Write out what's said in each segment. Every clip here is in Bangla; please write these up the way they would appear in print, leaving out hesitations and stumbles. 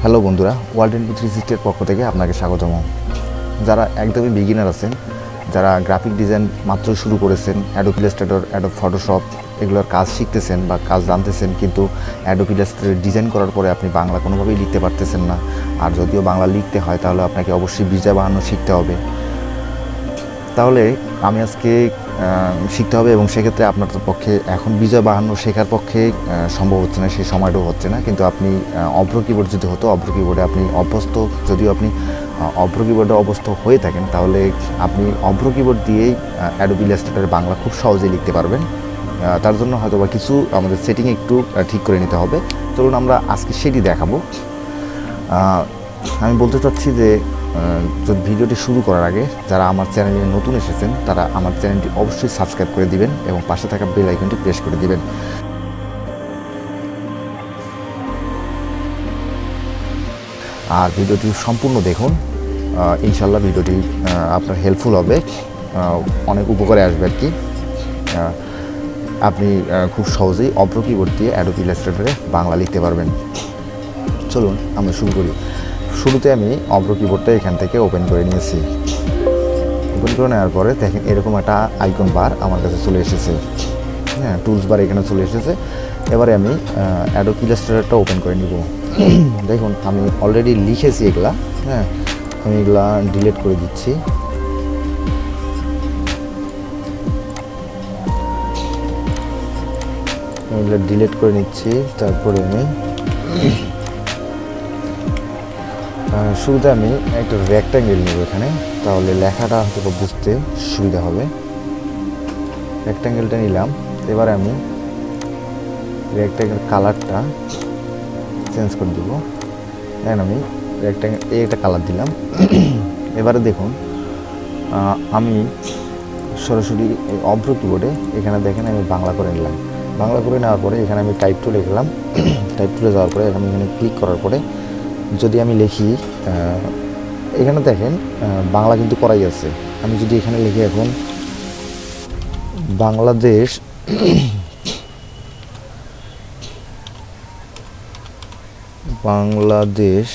হ্যালো বন্ধুরা, ওয়ার্ল্ড ইনপু 360 এর পক্ষ থেকে আপনাকে স্বাগতম। যারা একদমই বিগিনার আছেন, যারা গ্রাফিক ডিজাইন মাত্র শুরু করেছেন, অ্যাডোব ইলাস্ট্রেটর, অ্যাডোব ফটোশপ এগুলোর কাজ শিখতেছেন বা কাজ জানতেছেন, কিন্তু অ্যাডোব ইলাস্ট্রেটর ডিজাইন করার পরে আপনি বাংলা কোনোভাবেই লিখতে পারতেছেন না। আর যদিও বাংলা লিখতে হয় তাহলে আপনাকে অবশ্যই বিজয় বানানো শিখতে হবে। তাহলে আমি আজকে শিখতে হবে এবং সেক্ষেত্রে আপনার পক্ষে এখন বিজয় বাহান্ন শেখার পক্ষে সম্ভব হচ্ছে না, সেই সময়টাও হচ্ছে না। কিন্তু আপনি অভ্র কিবোর্ড যদি হতো, অভ্র কিবোর্ডে আপনি অভ্যস্ত, যদিও আপনি অভ্র কিবোর্ডে অভ্যস্ত হয়ে থাকেন, তাহলে আপনি অভ্র কিবোর্ড দিয়েই অ্যাডোব ইলাস্ট্রেটর বাংলা খুব সহজেই লিখতে পারবেন। তার জন্য হয়তো বা কিছু আমাদের সেটিং একটু ঠিক করে নিতে হবে। চলুন আমরা আজকে সেটি দেখাবো। আমি বলতে চাচ্ছি যে ভিডিওটি শুরু করার আগে যারা আমার চ্যানেলে নতুন এসেছেন তারা আমার চ্যানেলটি অবশ্যই সাবস্ক্রাইব করে দিবেন এবং পাশে থাকা বেল আইকনটি প্রেস করে দিবেন। আর ভিডিওটি সম্পূর্ণ দেখুন, ইনশাল্লাহ ভিডিওটি আপনার হেল্পফুল হবে, অনেক উপকারে আসবে আর কি। আপনি খুব সহজেই অভ্র কিবোর্ড দিয়ে অ্যাডোব ইলাস্ট্রেটরে বাংলা লিখতে পারবেন। চলুন আমরা শুরু করি। শুরুতে আমি অভ্র কিবোর্ডটা এখান থেকে ওপেন করে নিয়েছি। ওপেন করে নেওয়ার পরে দেখেন এরকম একটা আইকন বার আমার কাছে চলে এসেছে। হ্যাঁ, টুলস বার এখানে চলে এসেছে। এবারে আমি অ্যাডোব ইলাস্ট্রেটরটা ওপেন করে নিব। দেখুন আমি অলরেডি লিখেছি এগুলা। হ্যাঁ, আমি এগুলা ডিলিট করে দিচ্ছি। আমি এগুলা ডিলিট করে নিচ্ছি। তারপরে আমি শুরুতে আমি একটা রেক্ট্যাঙ্গেল নেব এখানে, তাহলে লেখাটা হয়তো বুঝতে সুবিধা হবে। রেক্ট্যাঙ্গেলটা নিলাম। এবারে আমি রেক্ট্যাঙ্গেল কালারটা চেঞ্জ করে দেবো। এখন আমি রেক্ট্যাঙ্গেল একটা কালার দিলাম। এবারে দেখুন আমি সরাসরি এই অভ্র কিবোর্ডে এখানে দেখেন আমি বাংলা করে নিলাম। বাংলা করে নেওয়ার পরে এখানে আমি টাইপ টুলে গেলাম। টাইপ টুলে যাওয়ার পরে আমি এখানে ক্লিক করার পরে যদি আমি লিখি, এখানে দেখেন বাংলা কিন্তু করাই আছে। আমি যদি এখানে লিখি এখন বাংলাদেশ, বাংলাদেশ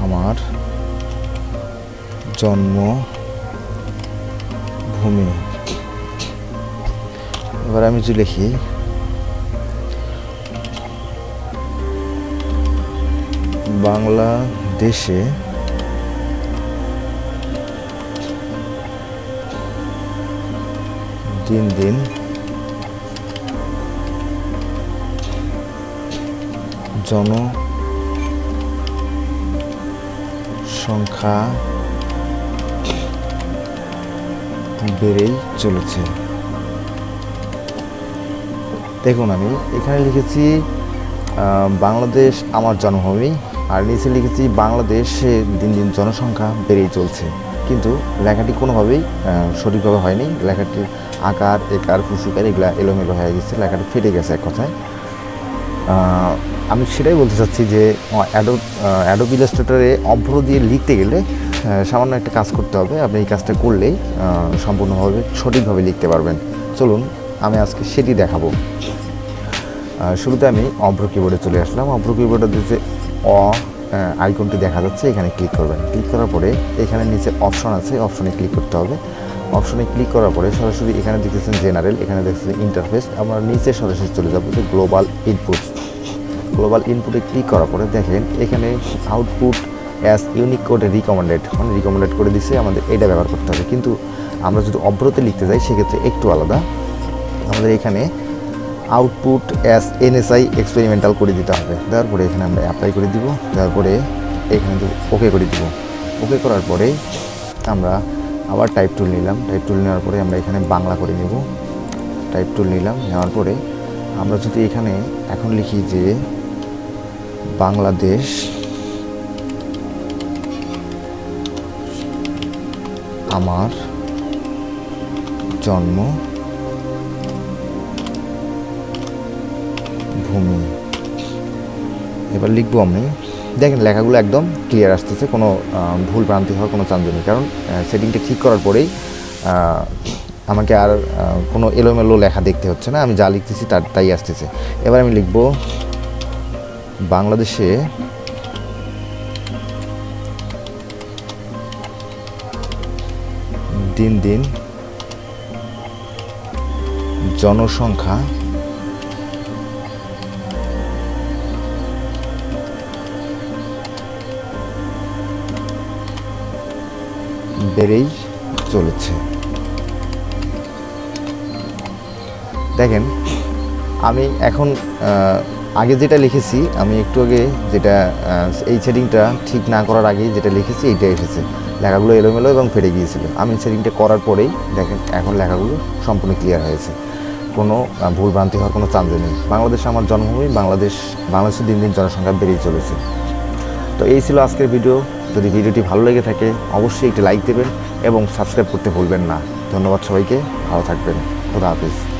আমার জন্মভূমি। এবার আমি যদি লিখি বাংলাদেশে দিন দিন জনসংখ্যা বেড়েই চলেছে। দেখুন আমি এখানে লিখেছি বাংলাদেশ আমার জন্মভূমি, আর নিচে লিখেছি বাংলাদেশে দিন দিন জনসংখ্যা বেড়েই চলছে। কিন্তু লেখাটি কোনোভাবেই সঠিকভাবে হয়নি। লেখাটির আকার, একার, ফুসুকার এগুলা এলোমেলো হয়ে গেছে, লেখাটি ফেটে গেছে এক কথায়। আমি সেটাই বলতে চাচ্ছি যে অ্যাডোব ইলাস্ট্রেটরে অভ্র দিয়ে লিখতে গেলে সামান্য একটা কাজ করতে হবে। আপনি এই কাজটা করলেই সম্পূর্ণভাবে সঠিকভাবে লিখতে পারবেন। চলুন আমি আজকে সেটি দেখাবো। শুরুতে আমি অভ্র কিবোর্ডে চলে আসলাম। অভ্র কিবোর্ডে যে আইকনটি দেখা যাচ্ছে এখানে ক্লিক করবেন। ক্লিক করার পরে এখানে নিচে অপশন আছে, অপশনে ক্লিক করতে হবে। অপশনে ক্লিক করার পরে সরাসরি এখানে দেখতেছেন জেনারেল, এখানে দেখতেছেন ইন্টারফেস। আমরা নিচে সরাসরি চলে যাবো যে গ্লোবাল ইনপুট। গ্লোবাল ইনপুটে ক্লিক করার পরে দেখেন এখানে আউটপুট অ্যাজ ইউনিকোড রিকমেন্ডেড, মানে রিকমেন্ডেড করে দিচ্ছে, আমাদের এটা ব্যবহার করতে হবে। কিন্তু আমরা যদি অভ্রতে লিখতে যাই সেক্ষেত্রে একটু আলাদা। আমাদের এখানে আউটপুট অ্যাজ এনএসআই এক্সপেরিমেন্টাল করে দিতে হবে। দেওয়ার পরে এখানে আমরা অ্যাপ্লাই করে দিব। দেওয়ার পরে এখানে ওকে করে দিব। ওকে করার পরে আমরা আবার টাইপ টুল নিলাম। টাইপ টুল নেওয়ার পরে আমরা এখানে বাংলা করে নেব। টাইপ টুল নিলাম, নেওয়ার পরে আমরা যদি এখানে এখন লিখি যে বাংলাদেশ আমার জন্মভূমি, এবার লিখবো আমি। দেখেন লেখাগুলো একদম ক্লিয়ার আসতেছে, কোনো ভুল ভ্রান্তি হওয়ার কোনো চান্স নেই, কারণ সেটিংটা ঠিক করার পরেই আমাকে আর কোনো এলোমেলো লেখা দেখতে হচ্ছে না, আমি যা লিখতেছি তাই আসতেছে। এবার আমি লিখব বাংলাদেশে দিন দিন জনসংখ্যা বেড়েই চলেছে। দেখেন আমি এখন আগে যেটা লিখেছি, আমি একটু আগে যেটা এই সেটিংটা ঠিক না করার আগেই যেটা লিখেছি এইটা এসেছে, লেখাগুলো এলোমেলো এবং ফেটে গিয়েছিল। আমি সেটিংটা করার পরেই দেখেন এখন লেখাগুলো সম্পূর্ণ ক্লিয়ার হয়েছে, কোনো ভুলভ্রান্তি হওয়ার কোনো চান্স নেই। বাংলাদেশে আমার জন্মভূমি, বাংলাদেশে দিন দিন জনসংখ্যা বেড়েই চলেছে। তো এই ছিল আজকের ভিডিও। যদি ভিডিওটি ভালো লেগে থাকে অবশ্যই একটি লাইক দেবেন এবং সাবস্ক্রাইব করতে ভুলবেন না। ধন্যবাদ সবাইকে, ভালো থাকবেন, খোদা হাফেজ।